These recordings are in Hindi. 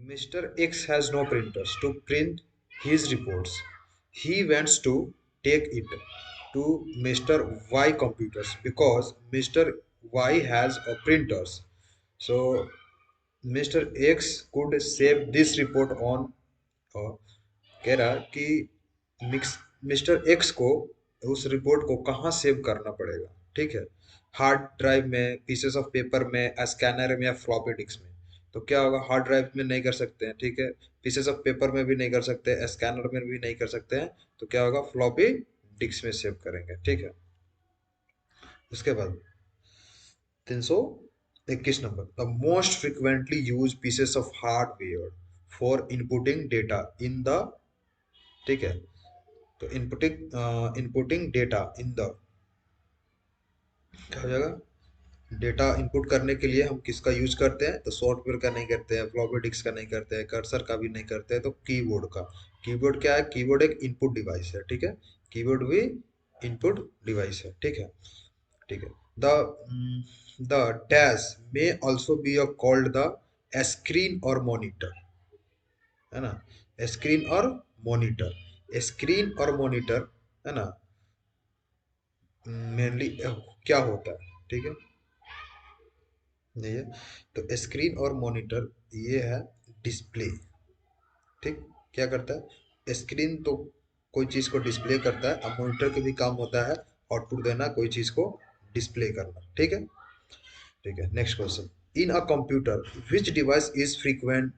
Mr. X has no printers to print his reports. He wants to take it to Mr. Y computers because Mr. Y has a printers. So Mr. X could save this report on uh, कह रहा कि मिक्स मिस्टर एक्स को उस रिपोर्ट को कहाँ सेव करना पड़ेगा, ठीक है। हार्ड ड्राइव में, पीसेस ऑफ पेपर में, स्कैनर में या फ्लॉपी डिस्क में। तो क्या होगा, हार्ड ड्राइव में नहीं कर सकते हैं, ठीक है। पीसेस ऑफ पेपर में भी नहीं कर सकते, स्कैनर में भी नहीं कर सकते हैं। तो क्या होगा, फ्लॉपी डिस्क में सेव करेंगे, ठीक है। उसके बाद 321 number, the most frequently use pieces of hardware for inputting data in the, ठीक है। तो इनपुटिंग डेटा इन द, क्या हो जाएगा, डेटा इनपुट करने के लिए हम किसका यूज करते हैं, तो सॉफ्टवेयर का नहीं करते हैं, फ्लॉपी डिस्क का नहीं करते हैं, कर्सर का भी नहीं करते हैं, तो कीबोर्ड का। कीबोर्ड क्या है, कीबोर्ड एक इनपुट डिवाइस है, ठीक है। कीबोर्ड भी इनपुट डिवाइस है, ठीक है। ठीक है। The dash may also be called the screen और मॉनिटर, है ना। स्क्रीन और मॉनिटर, स्क्रीन और मॉनिटर, है ना, मेनली क्या होता है, ठीक है। नहीं है, तो स्क्रीन और मॉनिटर ये है डिस्प्ले, ठीक। क्या करता है, स्क्रीन तो कोई चीज को डिस्प्ले करता है, अब मॉनिटर का भी काम होता है आउटपुट देना, कोई चीज को डिस्प्ले करना, ठीक है। ठीक है, next question, in a computer which device is frequent,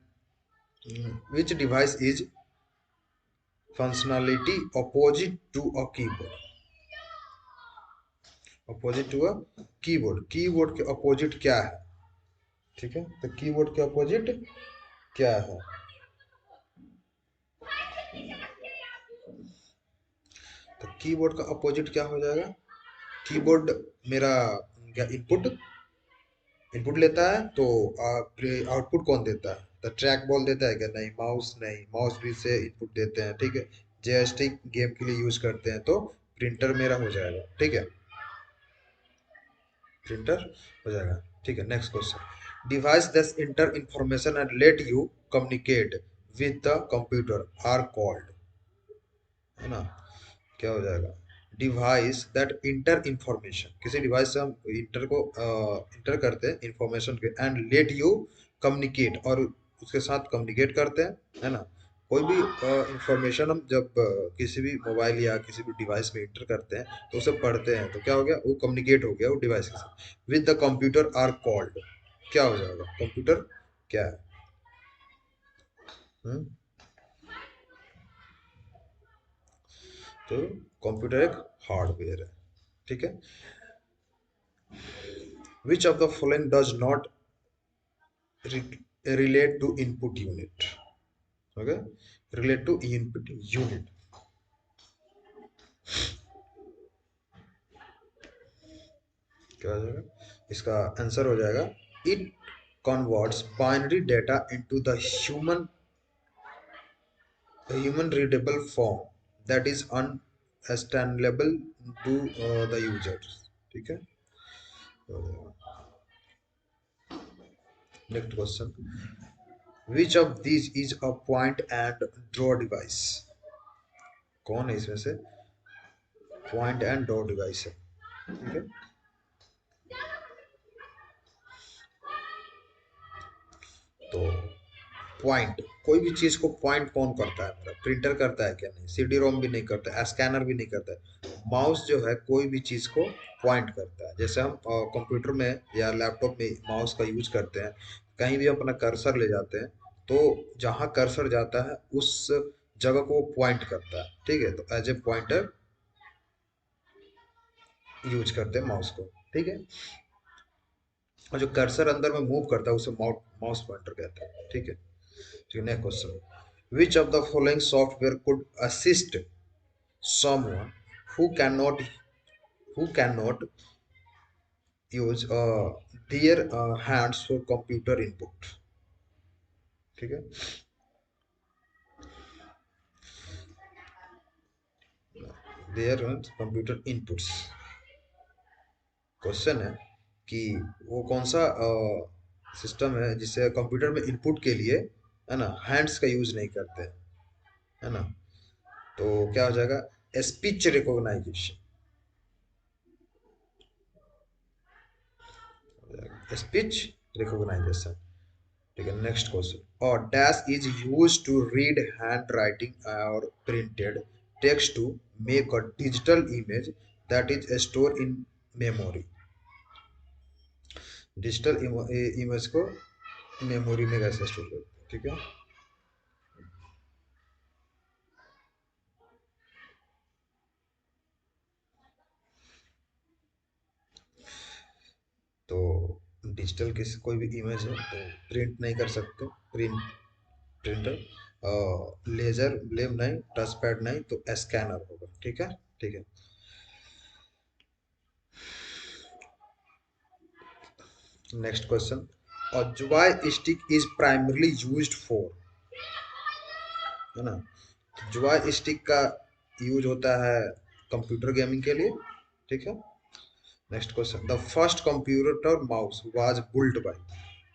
which device is functionality opposite to a keyboard, opposite to a keyboard, keyboard के अपोजिट क्या है, ठीक है। तो कीबोर्ड के अपोजिट क्या है, तो कीबोर्ड का अपोजिट क्या हो जाएगा, कीबोर्ड मेरा क्या इनपुट, इनपुट लेता है, तो आउटपुट कौन देता है, तो ट्रैक बॉल देता है क्या, नहीं। माउस नहीं, माउस भी से इनपुट देते हैं, ठीक है। जॉयस्टिक गेम के लिए यूज करते हैं, तो प्रिंटर मेरा हो जाएगा, ठीक है। प्रिंटर हो जाएगा, ठीक है। Next question, device this enter information and let you communicate with the computer are called, है ना। क्या हो जाएगा, डिवाइस दैट इंटर इंफॉर्मेशन, किसी डिवाइस से हम इंटर को इंटर करते हैं इंफॉर्मेशन के, एंड लेट यू कम्युनिकेट, और उसके साथ कम्युनिकेट करते हैं, है ना। कोई भी इंफॉर्मेशन हम जब किसी भी मोबाइल या किसी भी डिवाइस में इंटर करते हैं, तो उसे पढ़ते हैं, तो क्या हो गया, वो कम्युनिकेट हो गया वो डिवाइस के साथ। With the computer are called, क्या हो जाएगा, कंप्यूटर क्या है, हम्म? तो कंप्यूटर एक हार्डवेयर है, ठीक है। Which of the following does not relate to input unit, okay, relate to input unit, क्या हो जाएगा, इसका आंसर हो जाएगा, it converts binary data into the human readable form that is understandable to the users, ठीक है। Next question, which of these is a point and draw device, कौन है इसमें से पॉइंट एंड ड्रॉ डिवाइस है, ठीक है। तो पॉइंट, कोई भी चीज को पॉइंट कौन करता है, मेरा प्रिंटर करता है क्या, नहीं। सीडी रोम भी नहीं करता है, स्कैनर भी नहीं करता है। माउस जो है कोई भी चीज को पॉइंट करता है, जैसे हम कंप्यूटर में या लैपटॉप में माउस का यूज करते हैं, कहीं भी अपना कर्सर ले जाते हैं, तो जहां कर्सर जाता है उस जगह को पॉइंट करता है, ठीक है। तो एज ए पॉइंटर यूज करते हैं माउस को, ठीक है। और जो कर्सर अंदर में मूव करता है उसे माउस पॉइंटर कहते हैं, ठीक है। ठीक है, next question, which of the following software could assist someone who cannot who cannot use their hands for computer input, ठीक है। their computer inputs, क्वेश्चन है कि वो कौन सा सिस्टम है जिससे कंप्यूटर में इनपुट के लिए है ना, हैंड्स का यूज नहीं करते, है ना। तो क्या हो जाएगा, स्पीच रिकॉग्नाइजेशन, स्पीच रिकॉग्नाइजेशन। ठीक है, नेक्स्ट क्वेश्चन। और dash is use to read hand writing और printed text to make a digital image that is store in memory. Digital image को मेमोरी में कैसे स्टोर करते हैं, ठीक है। तो डिजिटल किसी कोई भी इमेज है तो प्रिंट नहीं कर सकते, प्रिंटर लेजर ब्लेम नहीं, टच पैड नहीं, तो स्कैनर होगा, ठीक है। ठीक है, नेक्स्ट क्वेश्चन। और Joy stick is primarily used for, है ना, जॉय स्टिक का यूज होता है कंप्यूटर गेमिंग के लिए, ठीक है। Next question. The first computer mouse was built by,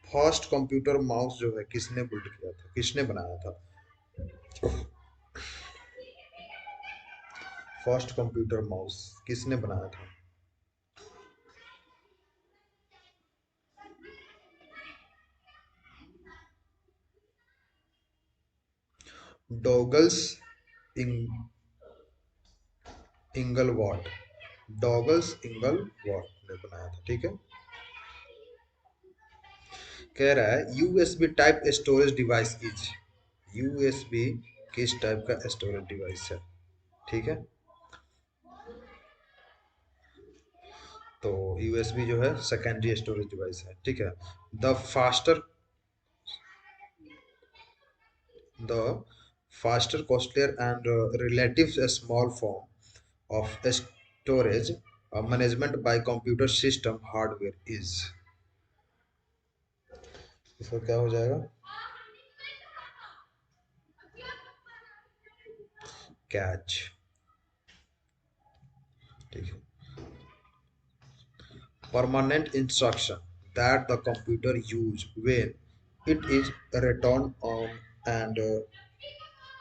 first computer mouse जो है किसने बिल्ड किया था, किसने बनाया था। फर्स्ट कंप्यूटर माउस किसने बनाया था। डॉगल्स इंग, इंगलवॉट, डॉगल्स इंगलवॉट ने बनाया था, ठीक है। कह रहा है USB type storage device is, USB किस टाइप का स्टोरेज डिवाइस है, ठीक है। तो यूएसबी जो है सेकेंडरी स्टोरेज डिवाइस है, ठीक है। The faster, the faster, costlier, and relative small form of storage management by computer system hardware is, इसका क्या हो जाएगा, कैच, ठीक है। Permanent instruction that the computer use when it is returned on and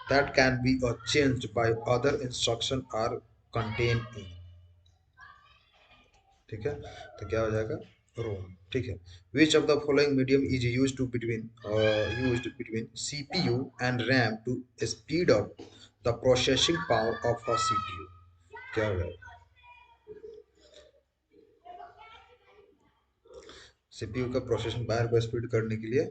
that can be changed by other instruction are contained in, ठीक है। तो क्या हो जाएगा, रोम, ठीक है। Which of the following medium is use to between used between CPU and RAM to speed up the processing power of a CPU, क्या हो जाएगा। सीपीयू का प्रोसेसिंग पावर को स्पीड करने के लिए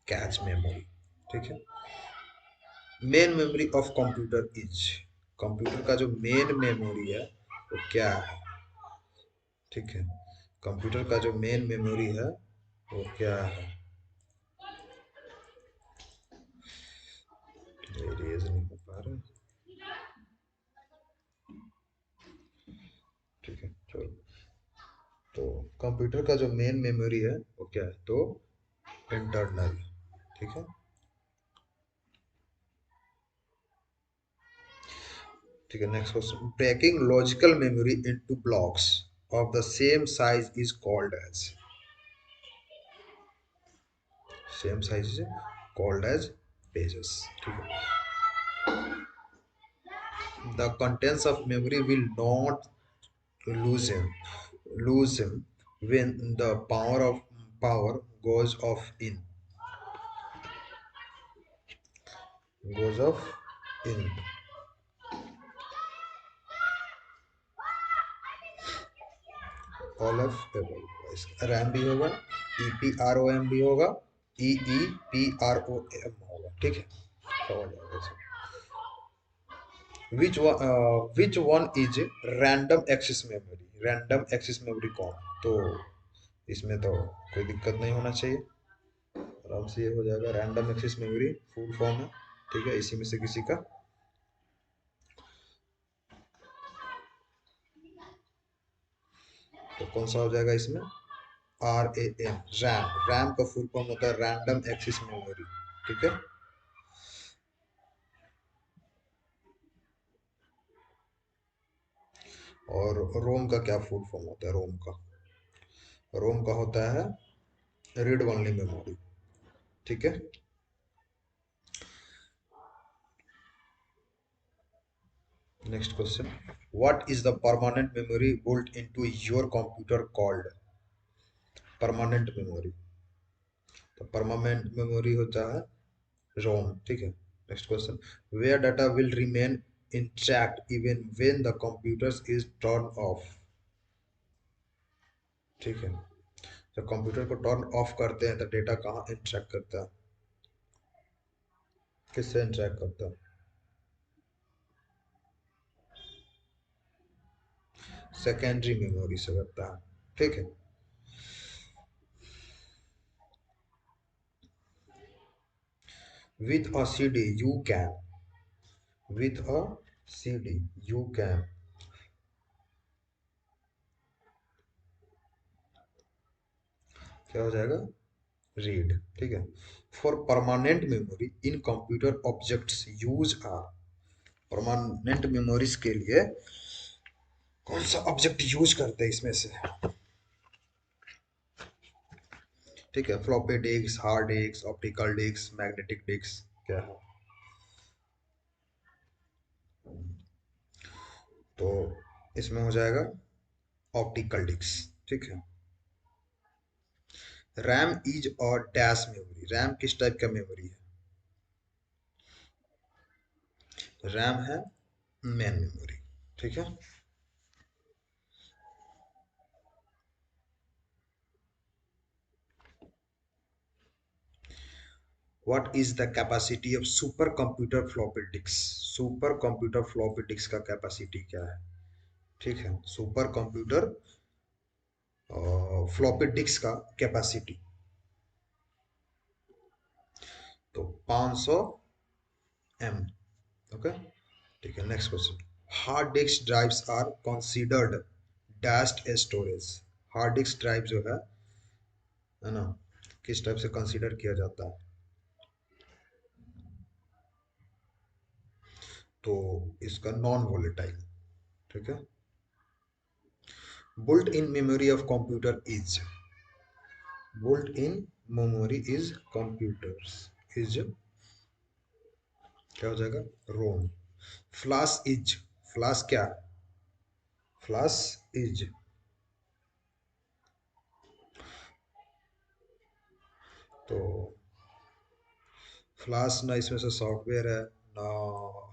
कैच मेमोरी, ठीक है। Main memory of computer is, computer का जो मेन मेमोरी है वो क्या है, ठीक है। कंप्यूटर का जो मेन मेमोरी है वो क्या है, ये रेज नहीं हो पा रहा, ठीक है चलो। तो कंप्यूटर का जो मेन मेमोरी है वो क्या है, तो इंटरनल, ठीक है। ठीक है, next question. Breaking logical memory into blocks of the same size is called as, same size is called as pages, ठीक है। The contents of memory will not loosen loosen when the power goes off in, all of RAM भी होगा, E P R O M भी होगा, E E P R O M होगा, ठीक है। समझ जाएगा। Which one is random access memory, random access memory कौन, तो इसमें तो कोई दिक्कत नहीं होना चाहिए, आराम से ये हो जाएगा। Random access memory full form है, ठीक है, इसी में से किसी का। तो कौन सा हो जाएगा इसमें, R A M, RAM, RAM का फुल फॉर्म होता है रैंडम एक्सेस मेमोरी, ठीक है। और रोम का क्या फुल फॉर्म होता है, रोम का, रोम का होता है रीड ओनली मेमोरी। ठीक है। Next question, what is the permanent memory built into your computer called? Permanent memory, तो परमानेंट मेमोरी होता है रोम। ठीक है। Next question, where data will remain intact even when the computer is turn off? ठीक है, जब कंप्यूटर को टर्न ऑफ करते हैं तो डेटा कहाँ इंटरेक्ट करता है, किससे इंटरेक्ट करता है? सेकेंडरी मेमोरी से करता है। ठीक है। With a CD you can, with a CD you can, क्या हो जाएगा? रीड। ठीक है। For permanent memory in computer objects use are, permanent memories के लिए कौन सा ऑब्जेक्ट यूज करते हैं इसमें से? ठीक है, floppy disk, hard disk, optical disk, magnetic disk, क्या है? तो इसमें हो जाएगा ऑप्टिकल डिस्क। ठीक है। रैम इज और डैश मेमोरी, रैम किस टाइप का मेमोरी है? रैम है मेन मेमोरी। ठीक है। What is the capacity of super computer floppy disk? Super computer floppy disk का कैपेसिटी क्या है? ठीक है, सुपर कंप्यूटर फ्लॉपी डिस्क का कैपेसिटी तो 500 एम। ओके। ठीक है। Next question, hard disk drives are considered dashed storage. Hard disk drive जो है ना, किस टाइप से कंसीडर किया जाता है? तो इसका नॉन वोलेटाइल। ठीक है। Built in memory of computer is, built in memory is computers is, क्या हो जाएगा? रोम। फ्लैश इज, फ्लैश क्या? फ्लैश इज, तो फ्लैश ना इसमें से सॉफ्टवेयर है, ना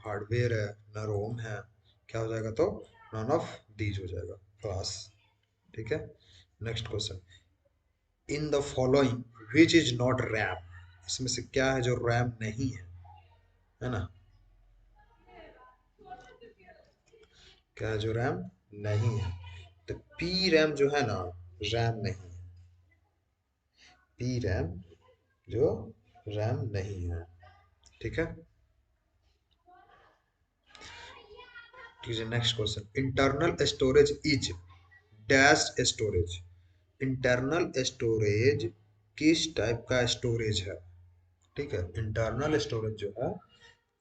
हार्डवेयर है, ना रोम है, क्या हो जाएगा? तो नॉन ऑफ दीज हो जाएगा फ्लैश। ठीक है। Next question, in the following which is not RAM? इसमें से क्या है जो रैम नहीं है ना? क्या है जो रैम नहीं है? तो पी रैम जो है ना, रैम नहीं है। पी रैम जो रैम नहीं है। ठीक है। ठीक है। Next question, internal storage is dash storage. Internal storage किस टाइप का स्टोरेज है? ठीक है, इंटरनल स्टोरेज जो है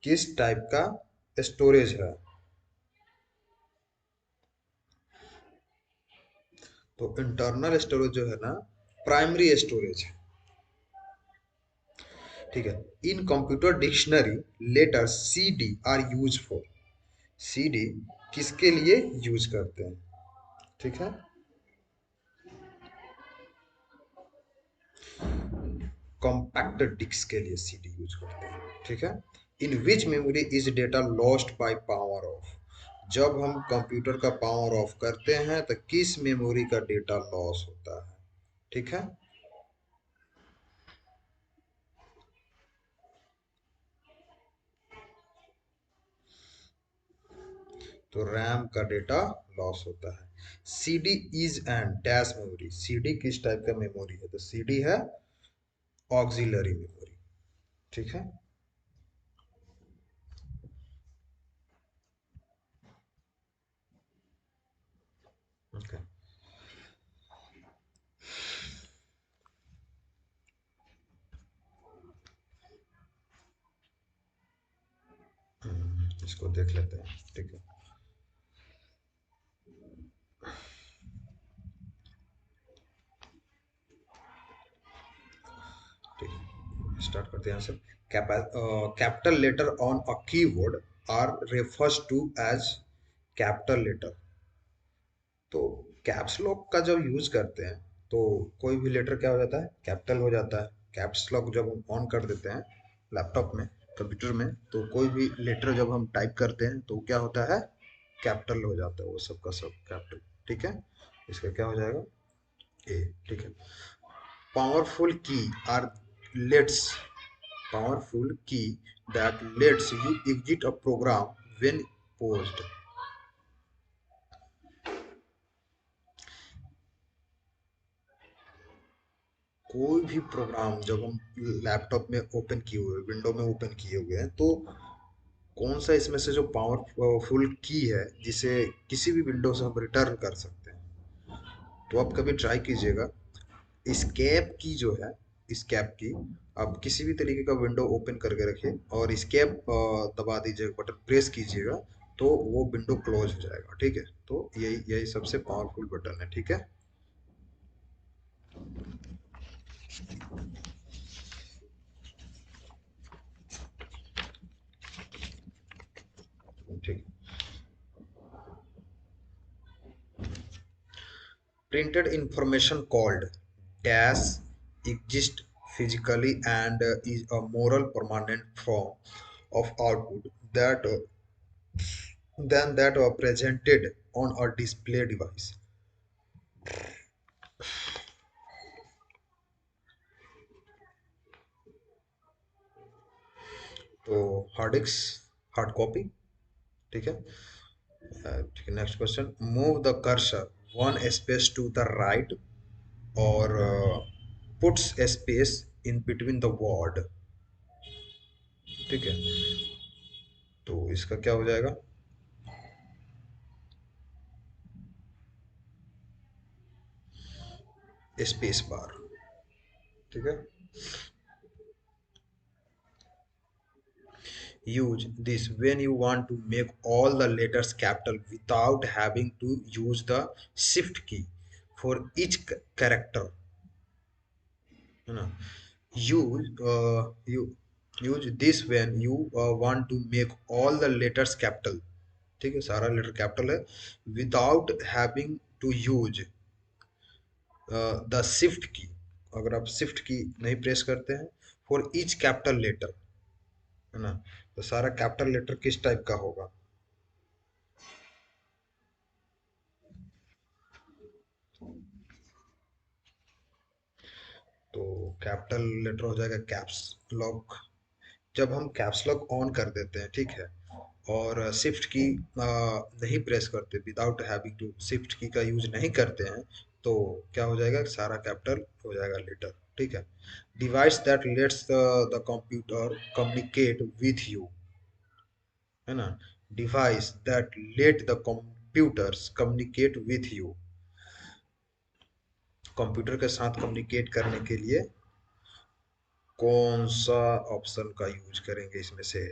किस टाइप का स्टोरेज है? तो इंटरनल स्टोरेज जो है ना, प्राइमरी स्टोरेज है। ठीक है। In computer dictionary letter C D are use for, C D किसके लिए यूज करते हैं? ठीक है, कॉम्पैक्ट डिस्क के लिए सीडी यूज करते हैं। ठीक है। In which memory is data lost by power off? जब हम कंप्यूटर का पावर ऑफ करते हैं तो किस मेमोरी का डेटा लॉस होता है? ठीक है। तो रैम का डेटा लॉस होता है। CD is and dash memory, CD किस टाइप का मेमोरी है? तो सीडी है ऑक्सिलरी मेमोरी। ठीक है। ओके। इसको देख लेते हैं। ठीक है। स्टार्ट करते हैं यहाँ से। Capital letter on a keyword are refers to as capital letter. तो कैप्स लॉक का जब यूज करते हैं तो कोई भी लेटर क्या हो जाता है, कैपिटल हो जाता है। कैप्स लॉक जब हम ऑन कर देते हैं लैपटॉप में, कंप्यूटर में, तो कोई भी लेटर जब हम टाइप करते हैं तो क्या होता है, कैपिटल हो जाता है, वो सब का सब कैपिटल। ठीक है, इसका क्या हो जाएगा, ए। ठीक है। Powerful key are lets powerful key that lets you exit a program when paused। कोई भी प्रोग्राम जब हम लैपटॉप में ओपन किए हुए, विंडो में ओपन किए हुए हैं, तो कौन सा इसमें से जो पावरफुल की है जिसे किसी भी विंडो से हम रिटर्न कर सकते हैं। तो आप कभी ट्राई कीजिएगा, स्केप की जो है, स्केप की आप किसी भी तरीके का विंडो ओपन करके रखिए और स्केप दबा दीजिएगा, बटन प्रेस कीजिएगा, तो वो विंडो क्लोज हो जाएगा। ठीक है, तो यही यही सबसे पावरफुल बटन है। ठीक है। ठीक। Printed information called dash exists physically and is a moral permanent form of output that than that are presented on a display device। तो हार्ड डिस्क, हार्ड कॉपी। ठीक है। ठीक है, next question, move the cursor one space to the right or puts space in between the word. ठीक है, तो इसका क्या हो जाएगा, स्पेस बार। ठीक है। Use this when you want to make all the letters capital without having to use the shift key for each character, है ना। use you use this when you want to make all the letters capital। ठीक है, सारा लेटर कैपिटल है, without having to use the shift key. अगर आप शिफ्ट की नहीं प्रेस करते हैं, फॉर ईच कैपिटल लेटर, है ना, तो सारा कैपिटल लेटर किस टाइप का होगा। तो कैपिटल लेटर हो जाएगा कैप्स लॉक। जब हम कैप्स लॉक ऑन कर देते हैं, ठीक है, और शिफ्ट की नहीं प्रेस करते, विदाउट हैविंग टू शिफ्ट की का यूज नहीं करते हैं, तो क्या हो जाएगा, सारा कैपिटल हो जाएगा लेटर। ठीक है। Device that let's the computer communicate with you, है ना। Device that let the computers communicate with you, computer के साथ कम्युनिकेट करने के लिए कौन सा ऑप्शन का यूज करेंगे इसमें से।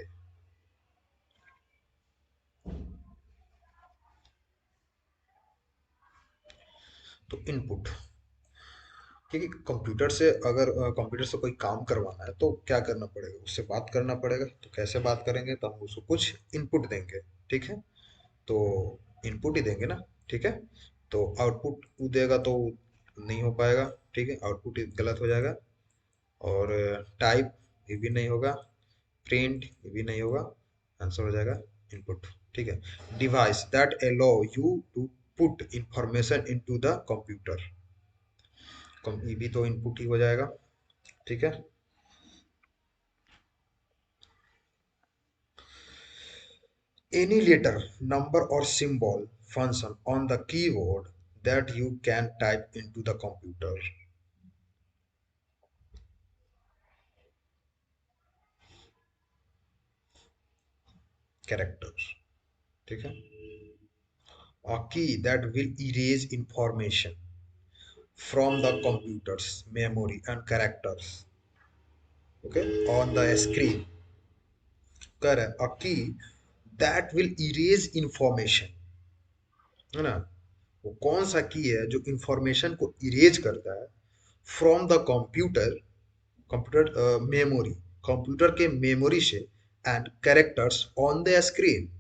तो इनपुट, क्योंकि कंप्यूटर से अगर कंप्यूटर से कोई काम करवाना है तो क्या करना पड़ेगा, उससे बात करना पड़ेगा। तो कैसे बात करेंगे, तो हम उसको कुछ इनपुट देंगे। ठीक है, तो इनपुट ही देंगे ना। ठीक है, तो आउटपुट देगा तो नहीं हो पाएगा। ठीक है, आउटपुट गलत हो जाएगा। और टाइप ये भी नहीं होगा, प्रिंट ये भी नहीं होगा, आंसर हो जाएगा इनपुट। ठीक है। Device that allow you to put information into the computer, ये भी तो इनपुट ही हो जाएगा। ठीक है। Any letter, number or symbol function on the keyboard that you can type into the computer। Character। ठीक है। A key that will erase information from the computer's memory and characters, okay, on the screen। Correct, a key that will erase information, है ना। वो कौन सा की है जो इंफॉर्मेशन को इरेज करता है from the computer, computer memory, computer के मेमोरी से and characters on the screen,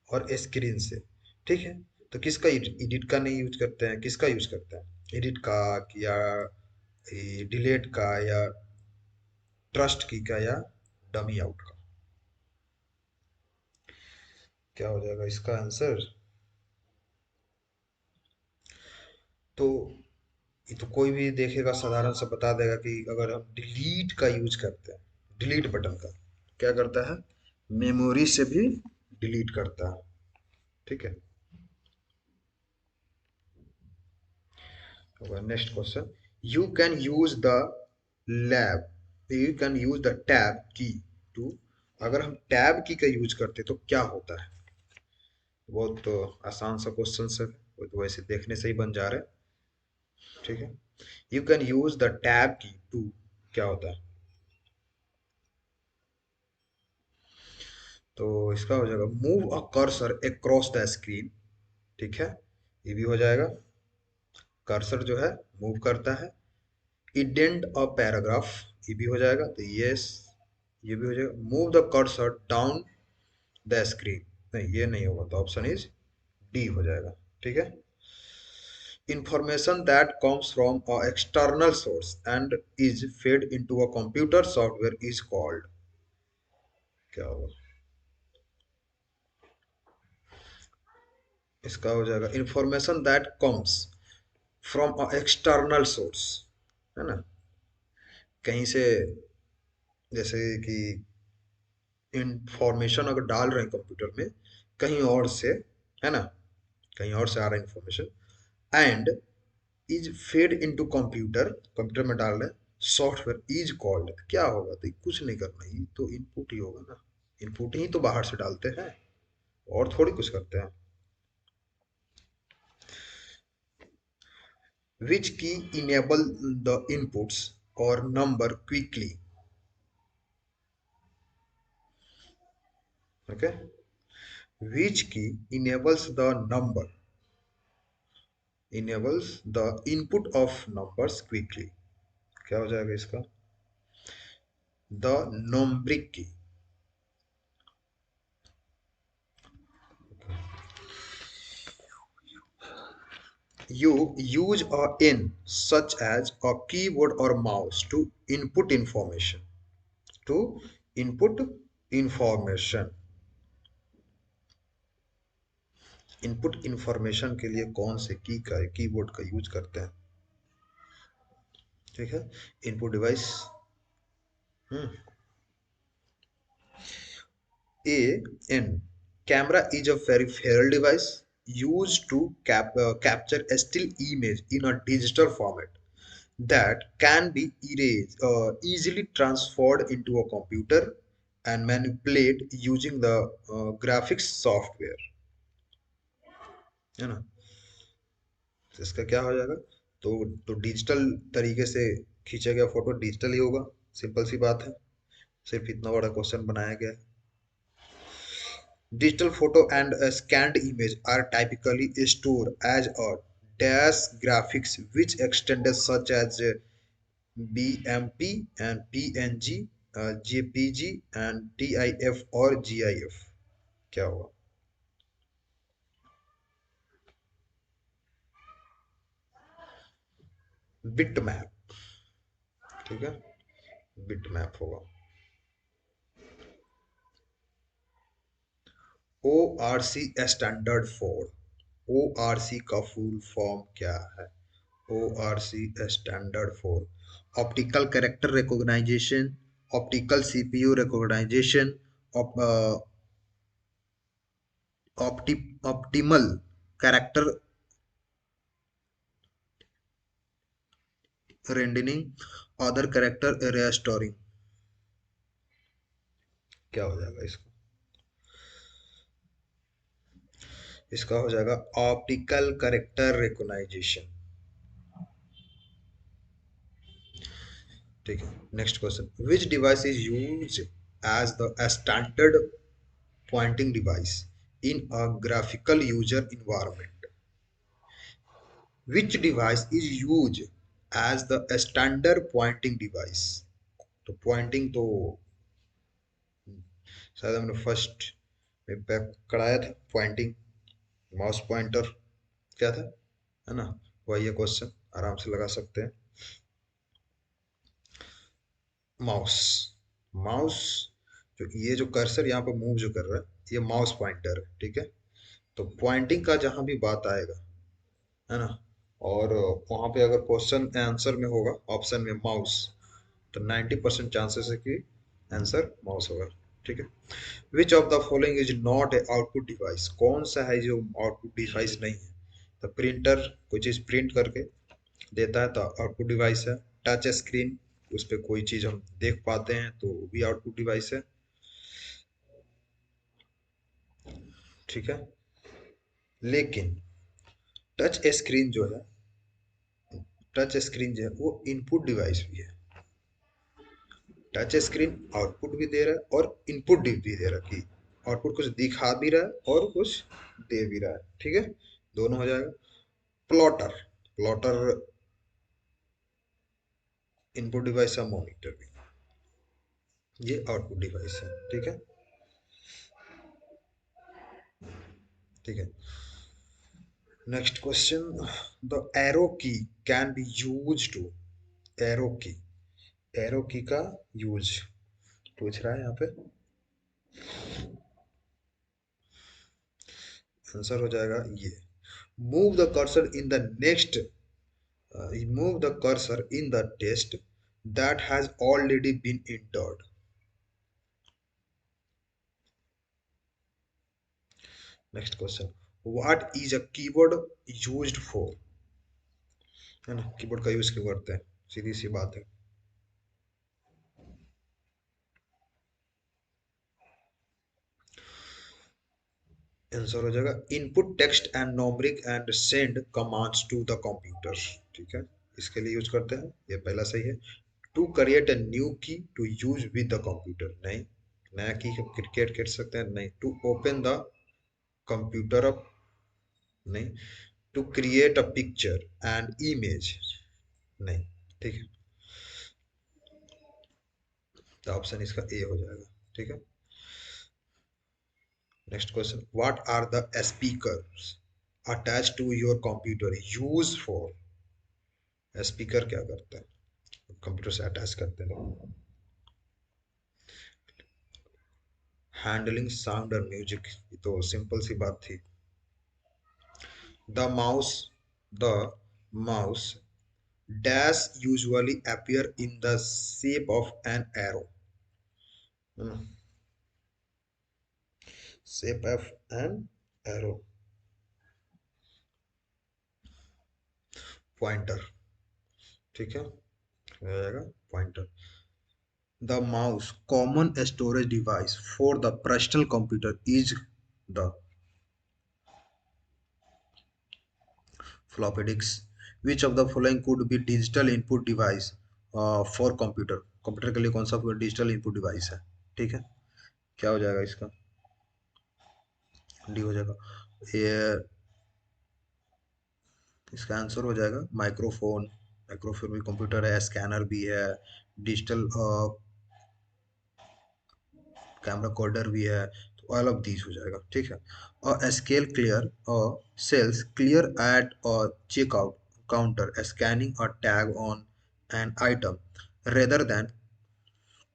और स्क्रीन से। ठीक है, तो किसका एडिट का नहीं यूज करते हैं, किसका यूज करते हैं, एडिट का या डिलीट का या ट्रस्ट की का या डमी आउट का? क्या हो जाएगा इसका आंसर? तो ये तो कोई भी देखेगा साधारण सा बता देगा कि अगर हम डिलीट का यूज करते हैं, डिलीट बटन का, क्या करता है, मेमोरी से भी डिलीट करता है। ठीक है, next question, you can use the lab you can use the tab की टू, अगर हम टैब की का यूज करते तो क्या होता है? बहुत तो आसान सा क्वेश्चन है, वो तो वैसे देखने से ही बन जा रहा है। ठीक है, you can use the tab की टू, क्या होता है? तो इसका हो जाएगा move a cursor across the screen. ठीक है, ये भी हो जाएगा, कर्सर जो है मूव करता है। इंडेंट अ पैराग्राफ, ये भी हो जाएगा, तो यस, ये भी हो जाएगा। Move the cursor down the screen, नहीं ये नहीं होगा, तो ऑप्शन इज डी हो जाएगा। ठीक है, information that comes from a external source and is fed into a computer software is called, क्या होगा? इसका हो जाएगा information that comes from a external source, है ना, कहीं से, जैसे कि इंफॉर्मेशन अगर डाल रहे हैं कंप्यूटर में कहीं और से, है ना, कहीं और से आ रहा है information, and is fed into computer, computer में डाल रहे हैं, सॉफ्टवेयर इज कॉल्ड, क्या होगा? तो कुछ नहीं करना, ये तो इनपुट ही होगा ना, इनपुट ही तो बाहर से डालते हैं, और थोड़ी कुछ करते हैं। विच की इनेबल द इनपुट्स और नंबर क्विकली, ओके, विच की enables the number, enables the input of numbers quickly, क्या हो जाएगा इसका? The numeric key। You use a in such as a keyboard or mouse to input information, to input information, input information के लिए कौन से की का, कीबोर्ड का यूज करते हैं? ठीक है, input device. Hmm, A N, camera is a peripheral device used to capture a still image in a digital format that can be easily transferred into a computer and manipulate using the graphics software, है ना। तो इसका क्या हो जाएगा? तो डिजिटल तरीके से खींचा गया फोटो डिजिटल ही होगा, सिंपल सी बात है, सिर्फ इतना बड़ा क्वेश्चन बनाया गया है। Digital photo and a scanned image are typically stored as a dash graphics which extends such as BMP and PNG, JPG and TIF or GIF, क्या होगा? बिटमैप। ठीक है, बिटमैप होगा। O R C standard for, O R C का फुल फॉर्म क्या है? O R C standard for optical character recognisation, optical CPU recognisation, optimal character rendering, other character restoring, क्या हो जाएगा इसका? इसका हो जाएगा ऑप्टिकल कैरेक्टर रिकॉग्नाइजेशन। ठीक है, next question, which device is use as the standard pointing device in a graphical user environment? Which device is used as the standard pointing device तो पॉइंटिंग तो शायद हमने फर्स्ट में कराया था। पॉइंटिंग, माउस पॉइंटर क्या था, है ना? वही है क्वेश्चन, आराम से लगा सकते हैं। माउस, माउस जो ये जो कर्सर यहाँ पर मूव जो कर रहा है ये माउस पॉइंटर है, ठीक है। तो पॉइंटिंग का जहां भी बात आएगा, है ना, और वहां पे अगर क्वेश्चन आंसर में होगा ऑप्शन में माउस, तो 90% चांसेस है कि आंसर माउस होगा, ठीक है। Which of the following is not a output device, कौन सा है जो आउटपुट डिवाइस नहीं है? तो प्रिंटर कोई चीज प्रिंट करके देता है तो आउटपुट डिवाइस है। टच स्क्रीन, उस पर कोई चीज हम देख पाते हैं तो वो भी आउटपुट डिवाइस है, ठीक है। लेकिन टच स्क्रीन जो है, टच स्क्रीन जो है वो इनपुट डिवाइस भी है। टच स्क्रीन आउटपुट भी दे रहा है और इनपुट भी दे रहा है, कि आउटपुट कुछ दिखा भी रहा है और कुछ दे भी रहा है, ठीक है। दोनों हो जाएगा। प्लॉटर, प्लॉटर इनपुट डिवाइस है, मॉनिटर भी, ये आउटपुट डिवाइस है, ठीक है। ठीक है, next question. The arrow key can be use to, arrow key, arrow key का यूज पूछ रहा है यहाँ पे। आंसर हो जाएगा ये, move the cursor in the next, move the cursor in the text that has already been entered. Next question, what is a keyboard used for, है ना, कीबोर्ड का यूज क्यों करते हैं, सीधी सी बात है। आंसर हो जाएगा input text and numeric and send commands to the computer, ठीक है, इसके लिए यूज करते हैं, ये पहला सही है। To create a new key to use with the computer, नहीं, नया की क्रिएट कर सकते हैं नहीं। To open the computer up, नहीं। To create a picture and image, नहीं, ठीक है। तो ऑप्शन इसका ए हो जाएगा, ठीक है। Next question, what are the speakers attach to your computer use for, speaker क्या करता है कंप्यूटर से अटैच करते हैं तो? हैंडलिंग साउंड और म्यूजिक, ये तो सिंपल सी बात थी। The mouse, the mouse dash usually appear in the shape of an arrow, shape of an arrow, pointer, ठीक है, हो जाएगा pointer. The mouse common storage device for the personal computer is the floppy disk. Which of the following could be digital input device for computer? Computer के लिए कौन सा डिजिटल इनपुट डिवाइस है, ठीक है। क्या हो जाएगा इसका, डी हो जाएगा। ये इसका आंसर हो जाएगा माइक्रोफोन, माइक्रोफोन भी कंप्यूटर है, स्कैनर भी है, डिजिटल कैमरा कोडर भी है, तो ऑल ऑफ दीज हो जाएगा, ठीक है। और स्केल क्लियर और सेल्स क्लियर एट और चेक आउट काउंटर स्कैनिंग और tag on an item rather than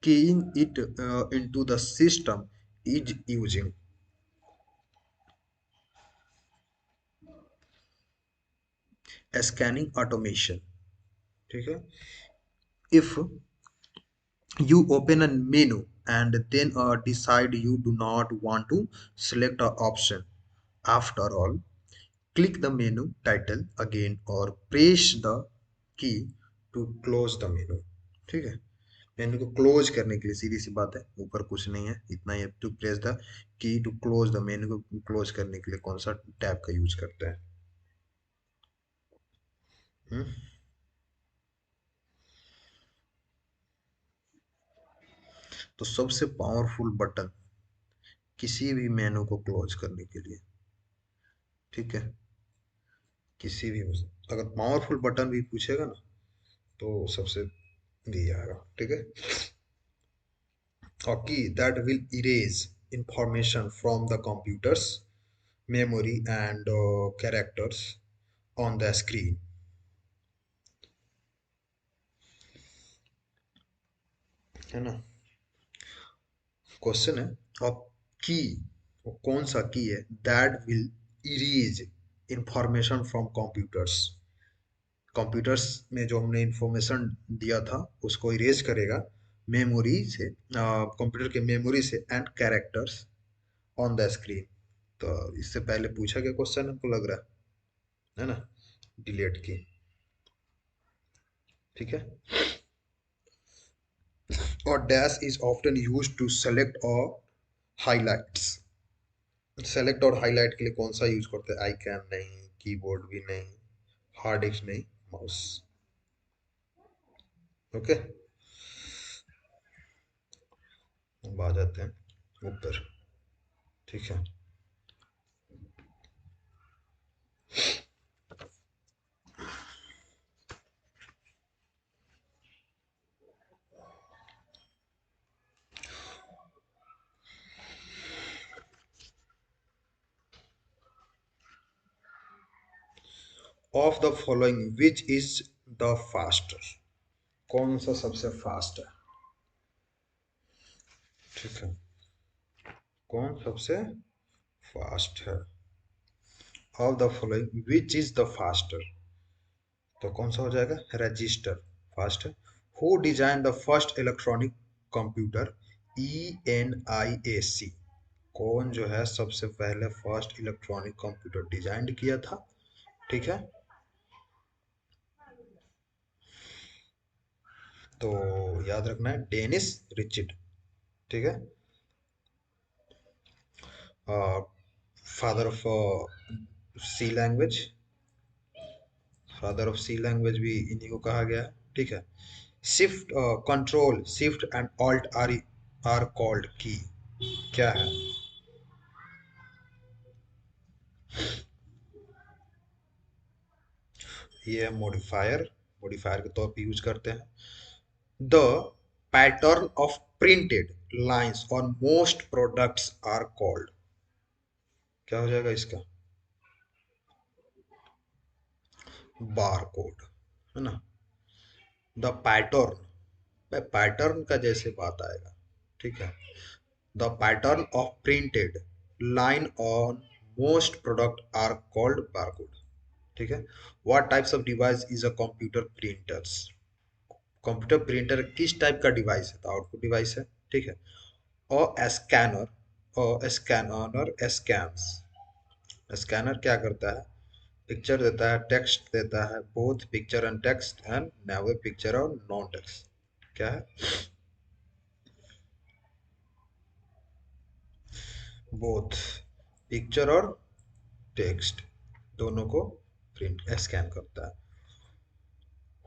keying it into the system is using scanning automation, ठीक है। if you open a menu and then decide you do not want to select an option, after all click the menu title again or press the key to close the menu, ठीक है। मेन्यू को क्लोज करने के लिए, सीधी सी बात है, ऊपर कुछ नहीं है, इतना ही, to press the key to close the menu को क्लोज करने के लिए कौन सा टैब का यूज करते हैं? हम्म? तो सबसे पावरफुल बटन किसी भी मेनू को क्लोज करने के लिए, ठीक है, किसी भी अगर पावरफुल बटन भी पूछेगा ना तो सबसे ये आएगा, ठीक है। A key that will erase information from the computer's memory and characters on the screen, है ना। क्वेश्चन है, अ की, वो कौन सा की है, that will erase information from computers, computers में जो हमने इंफॉर्मेशन दिया था उसको इरेज करेगा मेमोरी से, कंप्यूटर के मेमोरी से, and characters on the screen. तो इससे पहले पूछा गया क्वेश्चन हमको लग रहा है ना, डिलीट की। ठीक है। और dash is often used to select और हाइलाइट्स, सेलेक्ट और हाईलाइट के लिए कौन सा यूज करते हैं, आई कैन नहीं, कीबोर्ड भी नहीं, हार्ड डिस्क नहीं, माउस। ओके, अब आ जाते हैं ऊपर। ठीक है। Of the following which is the faster, कौन सा सबसे फास्ट है। ठीक है, कौन सबसे फास्ट है। Of the following which is the faster, तो कौन सा हो जाएगा, रजिस्टर फास्ट है। Who design the first electronic computer, ENIAC, कौन जो है सबसे पहले फर्स्ट इलेक्ट्रॉनिक कंप्यूटर डिजाइन किया था। ठीक है, तो याद रखना है डेनिस रिचर्ड। ठीक है, father of C language, father of C language भी इन्हीं को कहा गया है। ठीक है। Shift, control shift and alt are called key, क्या है। ये है मॉडिफायर, मॉडिफायर के तौर पे यूज करते हैं। The pattern of printed lines on most products are called, क्या हो जाएगा इसका, बार कोड, है ना। द पैटर्न, पैटर्न का जैसे बात आएगा। ठीक है, the pattern of printed line on most product are called barcode. ठीक है। What types of device is a computer printers, computer printer किस टाइप का डिवाइस है, तो आउटपुट डिवाइस है। ठीक है। और स्कैनर, और स्कैनर स्कैन्स, स्कैनर क्या करता है, पिक्चर देता है, टेक्स्ट देता है, both picture and text, and never picture और नॉन टेक्स्ट, क्या है, बोथ पिक्चर और टेक्स्ट दोनों को प्रिंट स्कैन करता है।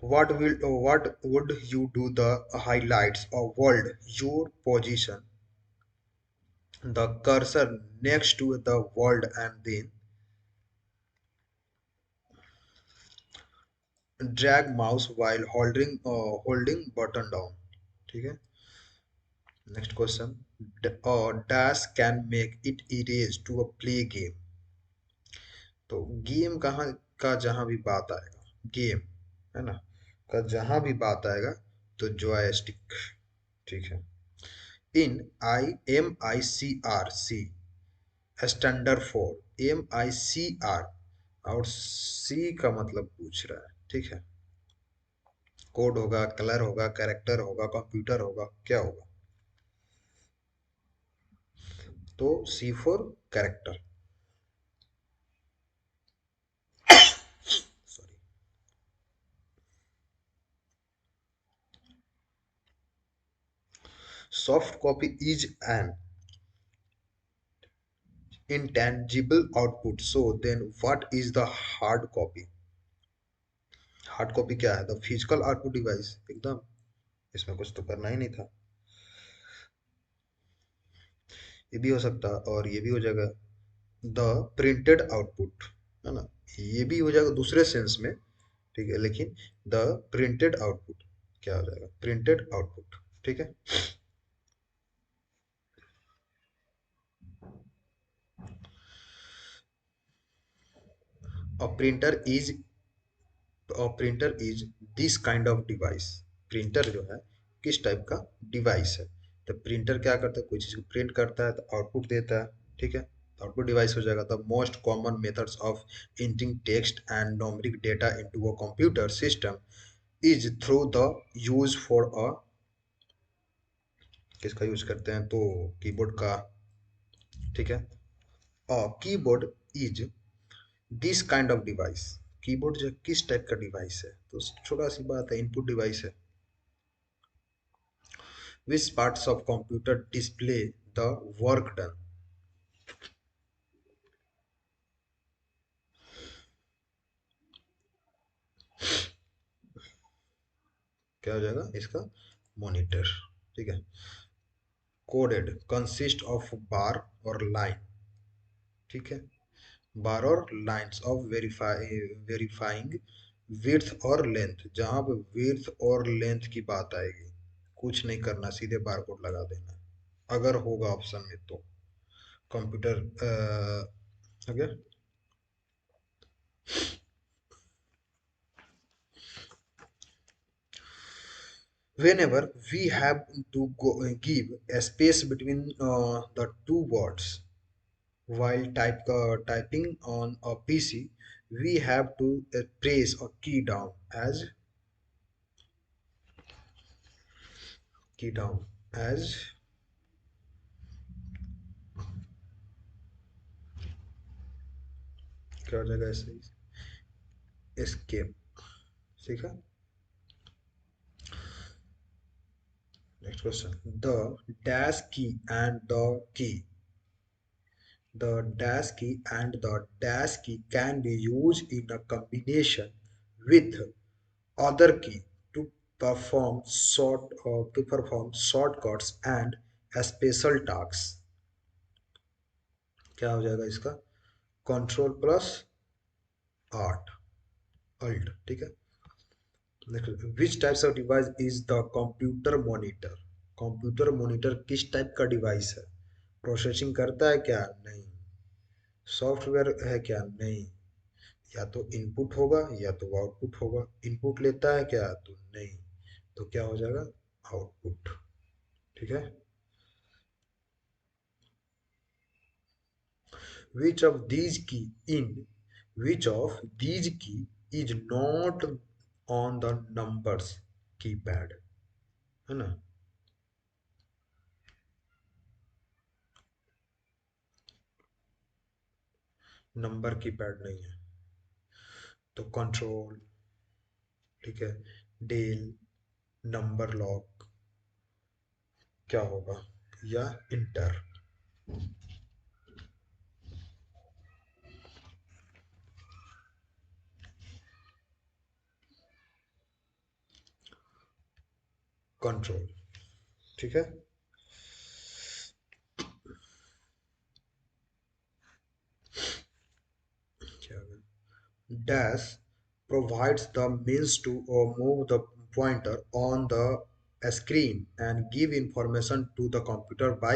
what would you do the highlights of world your position the cursor next to the world and then drag mouse while holding button down। ठीक है। Next question, dash can make it erase to a play game, तो गेम कहाँ का जहां भी बात आएगा, गेम, है ना, का जहां भी बात आएगा तो जॉयस्टिक। ठीक है। इन IMICRC स्टैंडर्ड फॉर, MICR, और सी का मतलब पूछ रहा है। ठीक है, कोड होगा, कलर होगा, कैरेक्टर होगा, कंप्यूटर होगा, क्या होगा, तो C for character. Sorry. Soft copy is an intangible output, so then what is the hard copy, hard copy क्या है, द फिजिकल आउटपुट डिवाइस, एकदम, इसमें कुछ तो करना ही नहीं था। ये भी हो सकता और ये भी हो जाएगा, द प्रिंटेड आउटपुट, है ना, ये भी हो जाएगा दूसरे सेंस में। ठीक है, लेकिन द प्रिंटेड आउटपुट क्या हो जाएगा, प्रिंटेड आउटपुट। ठीक है। A printer is printer is this kind of device. Printer जो है किस टाइप का डिवाइस है? तो प्रिंटर क्या करता है, कोई चीज को प्रिंट करता है तो आउटपुट देता है, ठीक है, आउटपुट डिवाइस हो जाएगा। The most common methods of इंटिंग text and numeric data into a computer system is through the use for a, किसका यूज करते हैं, तो कीबोर्ड का, ठीक है। A keyboard is this kind of device. Keyboard जो किस टाइप का डिवाइस है, तो छोटा सी बात है, इनपुट डिवाइस है। Which parts of computer display the work done? क्या हो जाएगा इसका? मॉनिटर, ठीक है। कोडेड कंसिस्ट ऑफ बार और लाइन, ठीक है, बार और लाइंस ऑफ वेरीफाइंग विड्थ और लेंथ। जहां पे विड्थ और लेंथ की बात आएगी, कुछ नहीं करना, सीधे बार कोड लगा देना अगर होगा ऑप्शन में तो। कंप्यूटर अगर whenever we have to give a space between the two words while typing on a PC, we have to press a key down as क्या हो जाएगा ऐसे, escape, ठीक है। Next question, the dash key and the dash key can be used in a combination with other key to perform shortcuts and special tasks। क्या हो जाएगा इसका? कंट्रोल प्लस आर्ट अल्ट, ठीक है। Which types of device is the computer monitor? Computer monitor किस टाइप का डिवाइस है? प्रोसेसिंग करता है क्या? नहीं। सॉफ्टवेयर है क्या? नहीं। या तो इनपुट होगा या तो आउटपुट होगा। इनपुट लेता है क्या? तो नहीं। तो क्या हो जाएगा? आउटपुट, ठीक है। which of these key in which of these key is not on the numbers keypad, है ना? नंबर कीपैड नहीं है तो कंट्रोल, ठीक है, डेल, नंबर लॉक, क्या होगा, या इंटर। कंट्रोल, ठीक है। क्या dash provides the means to move the pointer on the screen and give information to the computer by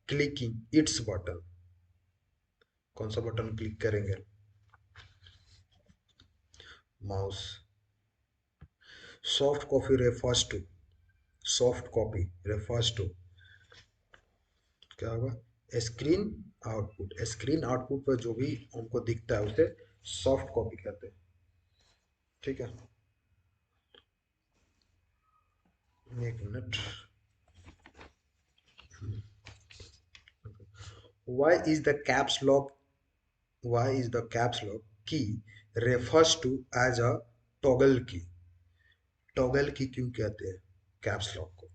clicking its button। कौन सा बटन क्लिक करेंगे? Mouse. Soft copy refers to, soft copy refers to, क्या होगा? Screen output. स्क्रीन आउटपुट पर जो भी हमको दिखता है उसे सॉफ्ट कॉपी कहते हैं, ठीक है। एक minute. why is the caps lock why is the caps lock key refers to as a toggle key? Toggle की क्यों कहते हैं कैप्स लॉक को?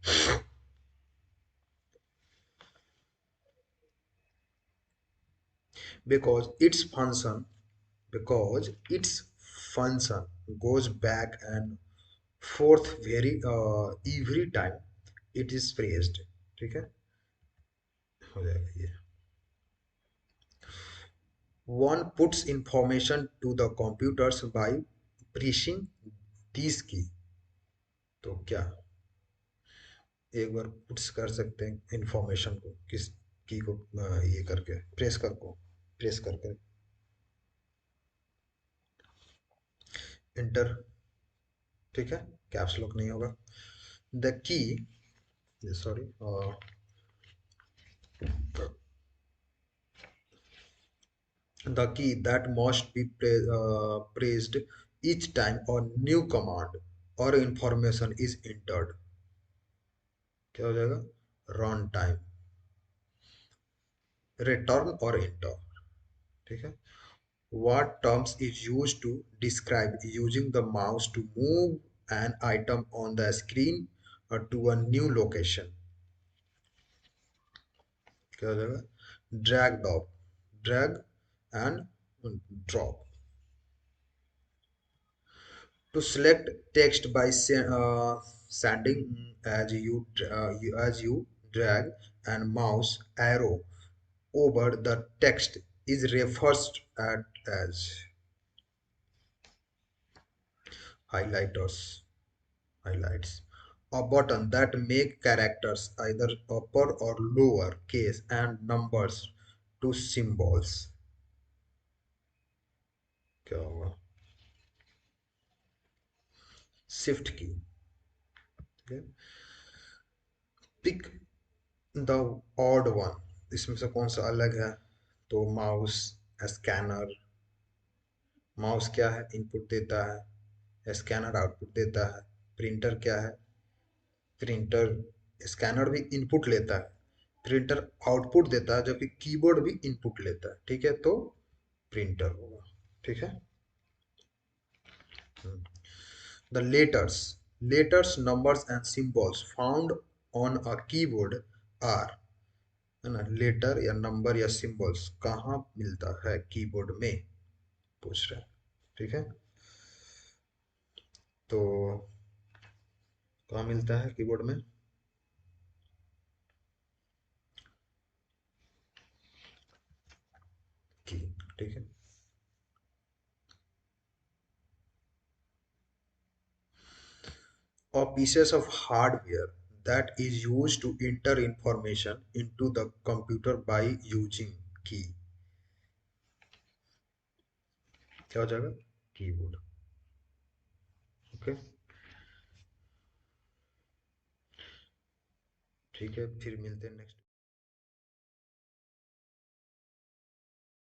because its function because its function goes back and forth every time it is pressed, ठीक है, हो जाएगा ये। one puts information to the computers by pressing this key। तो क्या एक बार पुट्स कर सकते हैं इंफॉर्मेशन को किस की को ये करके प्रेस करके? इंटर, ठीक है, कैप्स लॉक नहीं होगा। The key, sorry, the key that must be praised each time a new command or information is entered, क्या हो जाएगा, रन टाइम, रिटर्न और एंटर, ठीक है। What terms is used to describe using the mouse to move an item on the screen to a new location, क्या हो जाएगा, drag drop, drag and drop. To select text by sending, as you drag and mouse arrow over the text is referred at as highlighters, highlights, a button that make characters either upper or lower case and numbers to symbols, क्या होगा, shift की, ठीक है। पिक द ऑड वन, इसमें से कौन सा अलग है, तो माउस, स्कैनर, माउस क्या है, इनपुट देता है, स्कैनर आउटपुट देता है, प्रिंटर क्या है, प्रिंटर, स्कैनर भी इनपुट लेता है, प्रिंटर आउटपुट देता है, जबकि कीबोर्ड भी इनपुट लेता है, ठीक है, तो प्रिंटर होगा, ठीक है। The letters numbers and symbols found on a keyboard are, है ना, लेटर या नंबर या सिंबल्स कहाँ मिलता है कीबोर्ड में, पूछ रहे हैं, ठीक है। तो कहाँ मिलता है कीबोर्ड में, की, ठीक है। Or pieces of hardware that is used to enter information into the computer by using key, क्या हो जाएगा, कीबोर्ड, ओके, ठीक है, फिर मिलते हैं नेक्स्ट।